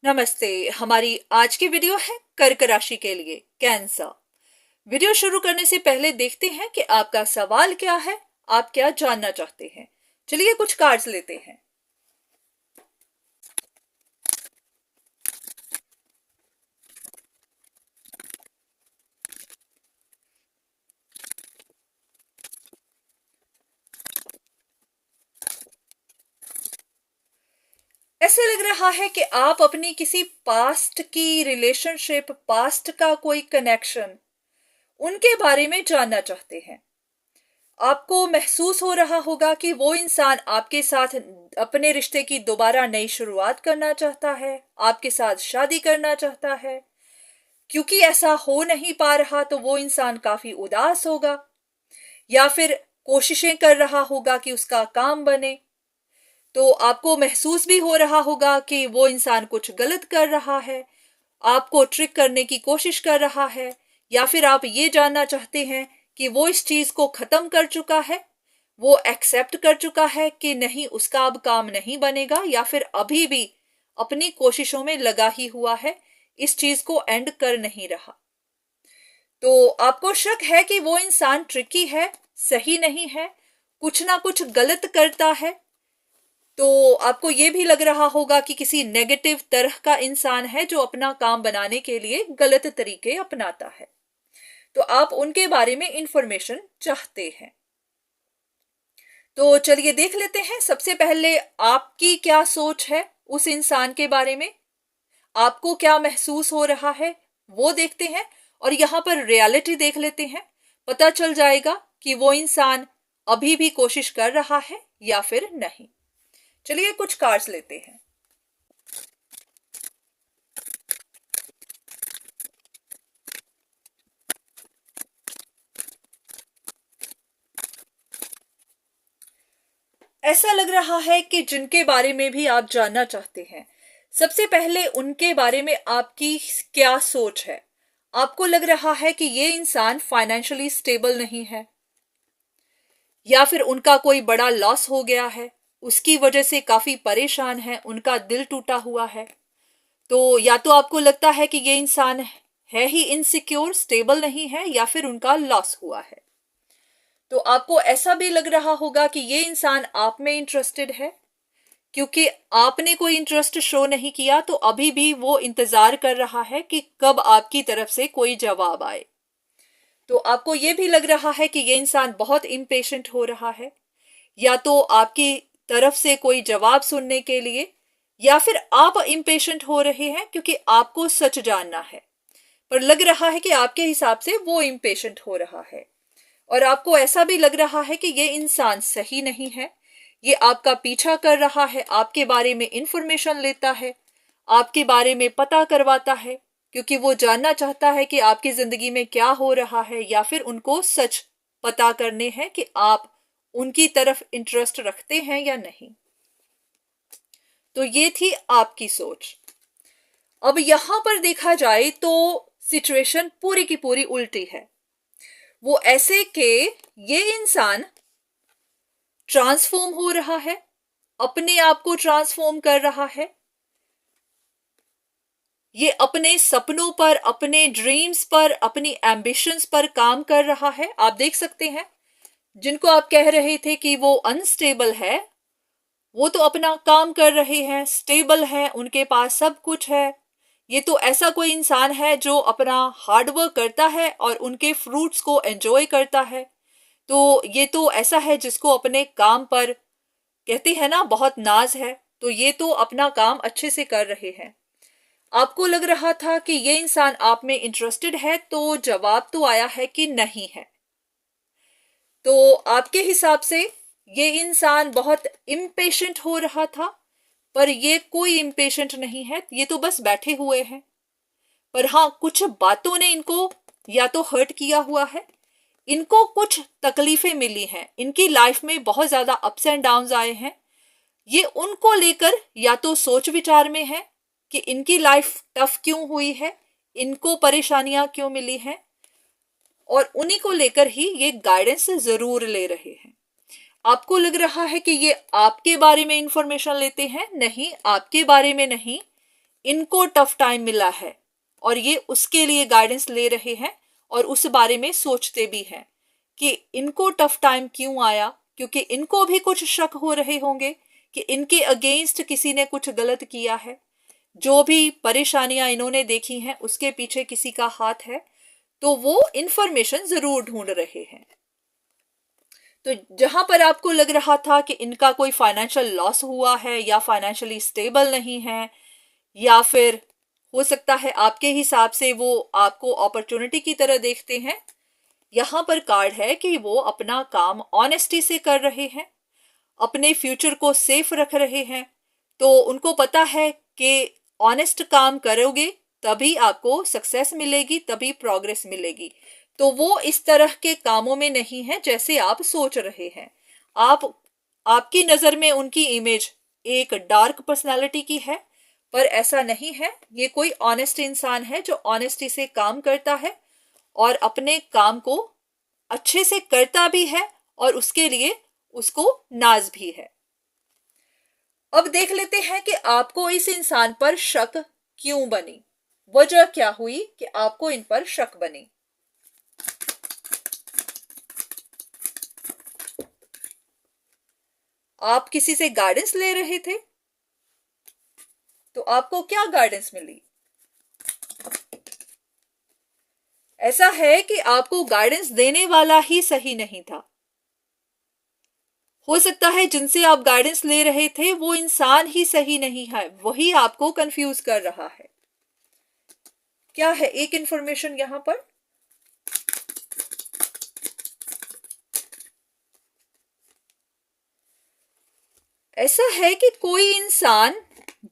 नमस्ते। हमारी आज की वीडियो है कर्क राशि के लिए कैंसर। वीडियो शुरू करने से पहले देखते हैं कि आपका सवाल क्या है, आप क्या जानना चाहते हैं। चलिए कुछ कार्ड्स लेते हैं। ऐसे लग रहा है कि आप अपनी किसी पास्ट की रिलेशनशिप, पास्ट का कोई कनेक्शन, उनके बारे में जानना चाहते हैं। आपको महसूस हो रहा होगा कि वो इंसान आपके साथ अपने रिश्ते की दोबारा नई शुरुआत करना चाहता है, आपके साथ शादी करना चाहता है। क्योंकि ऐसा हो नहीं पा रहा तो वो इंसान काफी उदास होगा, या फिर कोशिशें कर रहा होगा कि उसका काम बने। तो आपको महसूस भी हो रहा होगा कि वो इंसान कुछ गलत कर रहा है, आपको ट्रिक करने की कोशिश कर रहा है, या फिर आप ये जानना चाहते हैं कि वो इस चीज को खत्म कर चुका है, वो एक्सेप्ट कर चुका है कि नहीं, उसका अब काम नहीं बनेगा, या फिर अभी भी अपनी कोशिशों में लगा ही हुआ है, इस चीज को एंड कर नहीं रहा। तो आपको शक है कि वो इंसान ट्रिकी है, सही नहीं है, कुछ ना कुछ गलत करता है। तो आपको ये भी लग रहा होगा कि किसी नेगेटिव तरह का इंसान है जो अपना काम बनाने के लिए गलत तरीके अपनाता है। तो आप उनके बारे में इंफॉर्मेशन चाहते हैं। तो चलिए देख लेते हैं। सबसे पहले आपकी क्या सोच है उस इंसान के बारे में, आपको क्या महसूस हो रहा है वो देखते हैं, और यहां पर रियलिटी देख लेते हैं। पता चल जाएगा कि वो इंसान अभी भी कोशिश कर रहा है या फिर नहीं। चलिए कुछ कार्ड्स लेते हैं। ऐसा लग रहा है कि जिनके बारे में भी आप जानना चाहते हैं, सबसे पहले उनके बारे में आपकी क्या सोच है। आपको लग रहा है कि ये इंसान फाइनेंशियली स्टेबल नहीं है, या फिर उनका कोई बड़ा लॉस हो गया है, उसकी वजह से काफी परेशान है, उनका दिल टूटा हुआ है। तो या तो आपको लगता है कि ये इंसान है ही इनसिक्योर, स्टेबल नहीं है, या फिर उनका लॉस हुआ है। तो आपको ऐसा भी लग रहा होगा कि ये इंसान आप में इंटरेस्टेड है, क्योंकि आपने कोई इंटरेस्ट शो नहीं किया, तो अभी भी वो इंतजार कर रहा है कि कब आपकी तरफ से कोई जवाब आए। तो आपको ये भी लग रहा है कि ये इंसान बहुत इम्पेशेंट हो रहा है, या तो आपकी तरफ से कोई जवाब सुनने के लिए, या फिर आप इम्पेशेंट हो रहे हैं क्योंकि आपको सच जानना है। पर लग रहा है कि आपके हिसाब से वो इम्पेशेंट हो रहा है, और आपको ऐसा भी लग रहा है कि ये इंसान सही नहीं है, ये आपका पीछा कर रहा है, आपके बारे में इंफॉर्मेशन लेता है, आपके बारे में पता करवाता है, क्योंकि वो जानना चाहता है कि आपकी जिंदगी में क्या हो रहा है, या फिर उनको सच पता करने हैं कि आप उनकी तरफ इंटरेस्ट रखते हैं या नहीं। तो ये थी आपकी सोच। अब यहां पर देखा जाए तो सिचुएशन पूरी की पूरी उल्टी है। वो ऐसे कि ये इंसान ट्रांसफॉर्म हो रहा है, अपने आप को ट्रांसफॉर्म कर रहा है, ये अपने सपनों पर, अपने ड्रीम्स पर, अपनी एम्बिशंस पर काम कर रहा है। आप देख सकते हैं, जिनको आप कह रहे थे कि वो अनस्टेबल है, वो तो अपना काम कर रहे हैं, स्टेबल है, उनके पास सब कुछ है। ये तो ऐसा कोई इंसान है जो अपना हार्डवर्क करता है और उनके फ्रूट्स को एंजॉय करता है। तो ये तो ऐसा है जिसको अपने काम पर, कहते हैं ना, बहुत नाज है। तो ये तो अपना काम अच्छे से कर रहे हैं। आपको लग रहा था कि ये इंसान आप में इंटरेस्टेड है, तो जवाब तो आया है कि नहीं है। तो आपके हिसाब से ये इंसान बहुत इम्पेशेंट हो रहा था, पर ये कोई इम्पेशेंट नहीं है, ये तो बस बैठे हुए हैं। पर हाँ, कुछ बातों ने इनको या तो हर्ट किया हुआ है, इनको कुछ तकलीफें मिली हैं, इनकी लाइफ में बहुत ज्यादा अप्स एंड डाउन्स आए हैं। ये उनको लेकर या तो सोच विचार में है कि इनकी लाइफ टफ क्यों हुई है, इनको परेशानियां क्यों मिली हैं, और उन्हीं को लेकर ही ये गाइडेंस जरूर ले रहे हैं। आपको लग रहा है कि ये आपके बारे में इंफॉर्मेशन लेते हैं, नहीं, आपके बारे में नहीं, इनको टफ टाइम मिला है और ये उसके लिए गाइडेंस ले रहे हैं और उस बारे में सोचते भी हैं कि इनको टफ टाइम क्यों आया, क्योंकि इनको भी कुछ शक हो रहे होंगे कि इनके अगेंस्ट किसी ने कुछ गलत किया है। जो भी परेशानियां इन्होंने देखी हैं उसके पीछे किसी का हाथ है, तो वो इंफॉर्मेशन जरूर ढूंढ रहे हैं। तो जहां पर आपको लग रहा था कि इनका कोई फाइनेंशियल लॉस हुआ है या फाइनेंशियली स्टेबल नहीं है, या फिर हो सकता है आपके हिसाब से वो आपको अपॉर्चुनिटी की तरह देखते हैं, यहां पर कार्ड है कि वो अपना काम ऑनेस्टी से कर रहे हैं, अपने फ्यूचर को सेफ रख रहे हैं। तो उनको पता है कि ऑनेस्ट काम करोगे तभी आपको सक्सेस मिलेगी, तभी प्रोग्रेस मिलेगी। तो वो इस तरह के कामों में नहीं है जैसे आप सोच रहे हैं। आपकी नजर में उनकी इमेज एक डार्क पर्सनालिटी की है, पर ऐसा नहीं है। ये कोई ऑनेस्ट इंसान है जो ऑनेस्टी से काम करता है और अपने काम को अच्छे से करता भी है और उसके लिए उसको नाज भी है। अब देख लेते हैं कि आपको इस इंसान पर शक क्यों बनी, वजह क्या हुई कि आपको इन पर शक बनी। आप किसी से गाइडेंस ले रहे थे, तो आपको क्या गाइडेंस मिली? ऐसा है कि आपको गाइडेंस देने वाला ही सही नहीं था। हो सकता है जिनसे आप गाइडेंस ले रहे थे वो इंसान ही सही नहीं है, वही आपको कंफ्यूज कर रहा है। क्या है एक इंफॉर्मेशन यहां पर? ऐसा है कि कोई इंसान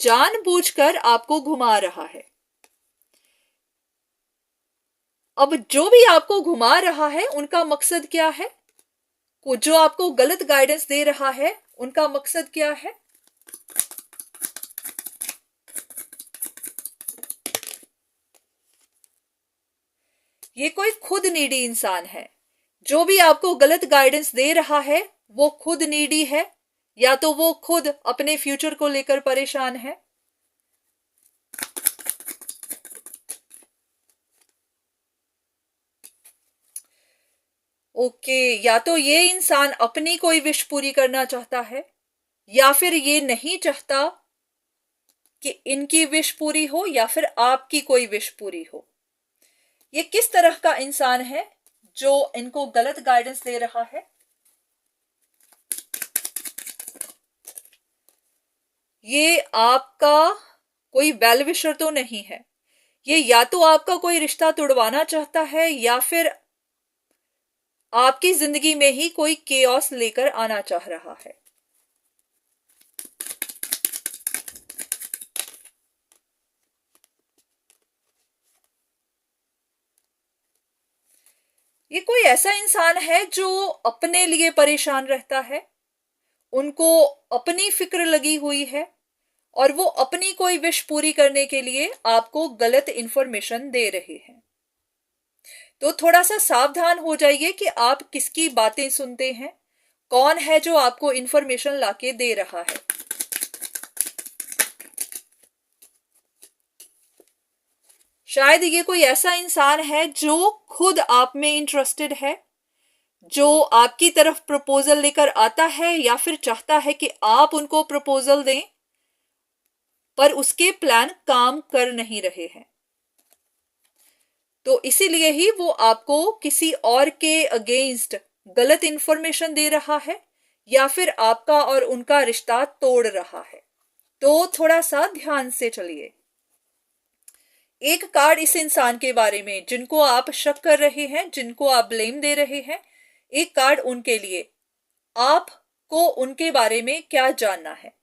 जानबूझकर आपको घुमा रहा है। अब जो भी आपको घुमा रहा है उनका मकसद क्या है? जो आपको गलत गाइडेंस दे रहा है उनका मकसद क्या है? ये कोई खुद नीडी इंसान है। जो भी आपको गलत गाइडेंस दे रहा है वो खुद नीडी है, या तो वो खुद अपने फ्यूचर को लेकर परेशान है। ओके, या तो ये इंसान अपनी कोई विश पूरी करना चाहता है, या फिर ये नहीं चाहता कि इनकी विश पूरी हो या फिर आपकी कोई विश पूरी हो। ये किस तरह का इंसान है जो इनको गलत गाइडेंस दे रहा है? ये आपका कोई वेल विशर तो नहीं है। ये या तो आपका कोई रिश्ता तोड़वाना चाहता है या फिर आपकी जिंदगी में ही कोई केओस लेकर आना चाह रहा है। ये कोई ऐसा इंसान है जो अपने लिए परेशान रहता है, उनको अपनी फिक्र लगी हुई है और वो अपनी कोई विश पूरी करने के लिए आपको गलत इंफॉर्मेशन दे रहे हैं। तो थोड़ा सा सावधान हो जाइए कि आप किसकी बातें सुनते हैं, कौन है जो आपको इंफॉर्मेशन लाके दे रहा है। शायद ये कोई ऐसा इंसान है जो खुद आप में इंटरेस्टेड है, जो आपकी तरफ प्रपोजल लेकर आता है या फिर चाहता है कि आप उनको प्रपोजल दें, पर उसके प्लान काम कर नहीं रहे हैं। तो इसीलिए ही वो आपको किसी और के अगेंस्ट गलत इंफॉर्मेशन दे रहा है या फिर आपका और उनका रिश्ता तोड़ रहा है। तो थोड़ा सा ध्यान से चलिए। एक कार्ड इस इंसान के बारे में जिनको आप शक कर रहे हैं, जिनको आप ब्लेम दे रहे हैं, एक कार्ड उनके लिए। आपको उनके बारे में क्या जानना है?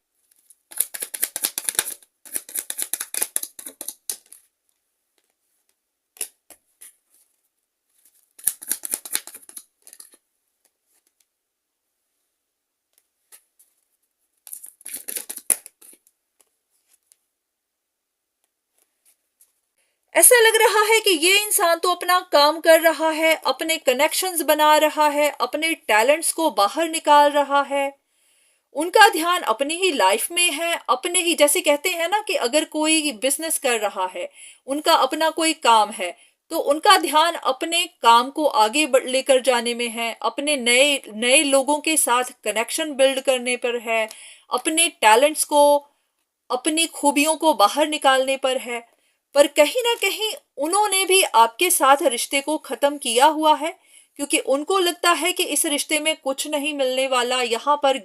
ऐसा लग रहा है कि ये इंसान तो अपना काम कर रहा है, अपने कनेक्शंस बना रहा है, अपने टैलेंट्स को बाहर निकाल रहा है। उनका ध्यान अपनी ही लाइफ में है, अपने ही, जैसे कहते हैं ना कि अगर कोई बिजनेस कर रहा है, उनका अपना कोई काम है, तो उनका ध्यान अपने काम को आगे लेकर जाने में है, अपने नए नए लोगों के साथ कनेक्शन बिल्ड करने पर है, अपने टैलेंट्स को, अपनी खूबियों को बाहर निकालने पर है। पर कहीं ना कहीं उन्होंने भी आपके साथ रिश्ते को खत्म किया हुआ है, क्योंकि उनको लगता है कि इस रिश्ते में कुछ नहीं मिलने वाला, यहाँ पर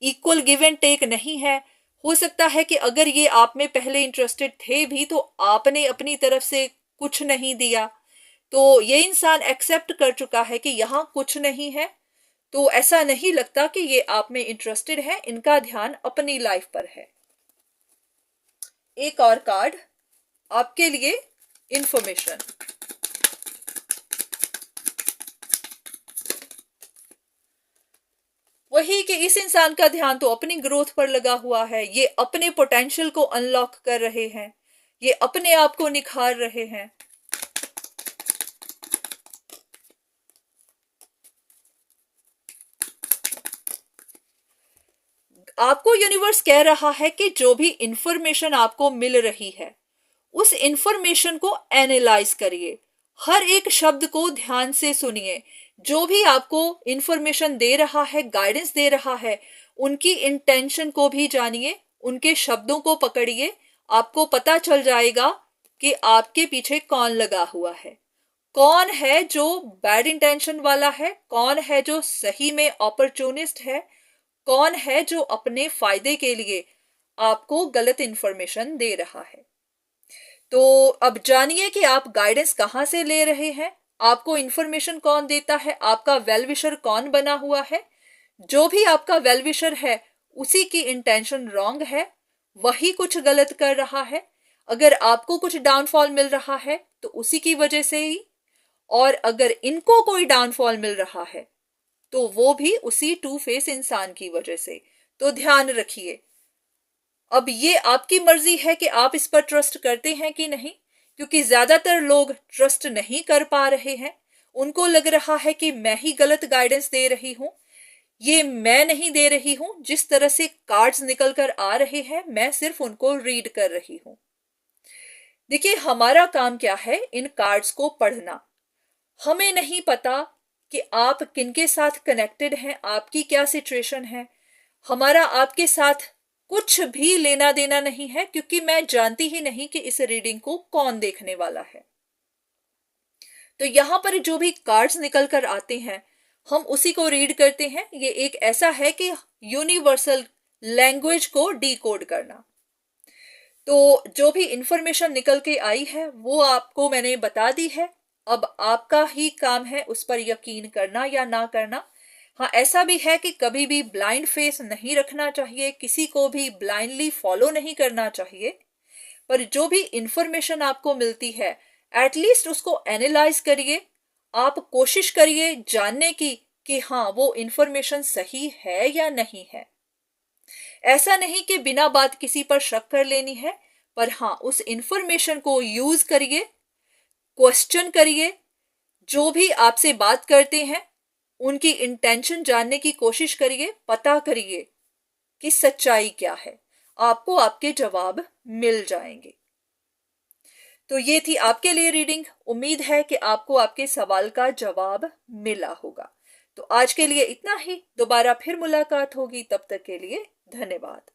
इक्वल गिव एंड टेक नहीं है। हो सकता है कि अगर ये आप में पहले इंटरेस्टेड थे भी तो आपने अपनी तरफ से कुछ नहीं दिया, तो ये इंसान एक्सेप्ट कर चुका है कि यहाँ कुछ नहीं है। तो ऐसा नहीं लगता कि ये आप में इंटरेस्टेड है, इनका ध्यान अपनी लाइफ पर है। एक और कार्ड आपके लिए इंफॉर्मेशन। वही कि इस इंसान का ध्यान तो अपनी ग्रोथ पर लगा हुआ है, ये अपने पोटेंशियल को अनलॉक कर रहे हैं, ये अपने आप को निखार रहे हैं। आपको यूनिवर्स कह रहा है कि जो भी इंफॉर्मेशन आपको मिल रही है, उस इंफॉर्मेशन को एनालाइज करिए, हर एक शब्द को ध्यान से सुनिए। जो भी आपको इंफॉर्मेशन दे रहा है, गाइडेंस दे रहा है, उनकी इंटेंशन को भी जानिए, उनके शब्दों को पकड़िए। आपको पता चल जाएगा कि आपके पीछे कौन लगा हुआ है, कौन है जो बैड इंटेंशन वाला है, कौन है जो सही में अपॉर्चुनिस्ट है, कौन है जो अपने फायदे के लिए आपको गलत इंफॉर्मेशन दे रहा है। तो अब जानिए कि आप गाइडेंस कहाँ से ले रहे हैं, आपको इंफॉर्मेशन कौन देता है, आपका वेल विशर कौन बना हुआ है। जो भी आपका वेल विशर है उसी की इंटेंशन रॉन्ग है, वही कुछ गलत कर रहा है। अगर आपको कुछ डाउनफॉल मिल रहा है तो उसी की वजह से ही, और अगर इनको कोई डाउनफॉल मिल रहा है तो वो भी उसी टू फेस इंसान की वजह से। तो ध्यान रखिए। अब ये आपकी मर्जी है कि आप इस पर ट्रस्ट करते हैं कि नहीं, क्योंकि ज्यादातर लोग ट्रस्ट नहीं कर पा रहे हैं। उनको लग रहा है कि मैं ही गलत गाइडेंस दे रही हूं, ये मैं नहीं दे रही हूं, जिस तरह से कार्ड्स निकल कर आ रहे हैं मैं सिर्फ उनको रीड कर रही हूं। देखिए, हमारा काम क्या है, इन कार्ड्स को पढ़ना। हमें नहीं पता कि आप किनके साथ कनेक्टेड हैं, आपकी क्या सिचुएशन है। हमारा आपके साथ कुछ भी लेना देना नहीं है, क्योंकि मैं जानती ही नहीं कि इस रीडिंग को कौन देखने वाला है। तो यहां पर जो भी कार्ड्स निकल कर आते हैं हम उसी को रीड करते हैं। ये एक ऐसा है कि यूनिवर्सल लैंग्वेज को डिकोड करना। तो जो भी इंफॉर्मेशन निकल के आई है वो आपको मैंने बता दी है। अब आपका ही काम है उस पर यकीन करना या ना करना। हाँ, ऐसा भी है कि कभी भी ब्लाइंड फेस नहीं रखना चाहिए, किसी को भी ब्लाइंडली फॉलो नहीं करना चाहिए। पर जो भी इंफॉर्मेशन आपको मिलती है एटलीस्ट उसको एनालाइज करिए। आप कोशिश करिए जानने की कि हाँ वो इंफॉर्मेशन सही है या नहीं है। ऐसा नहीं कि बिना बात किसी पर शक कर लेनी है, पर हाँ उस इंफॉर्मेशन को यूज करिए, क्वेश्चन करिए। जो भी आपसे बात करते हैं उनकी इंटेंशन जानने की कोशिश करिए, पता करिए कि सच्चाई क्या है। आपको आपके जवाब मिल जाएंगे। तो ये थी आपके लिए रीडिंग। उम्मीद है कि आपको आपके सवाल का जवाब मिला होगा। तो आज के लिए इतना ही, दोबारा फिर मुलाकात होगी, तब तक के लिए धन्यवाद।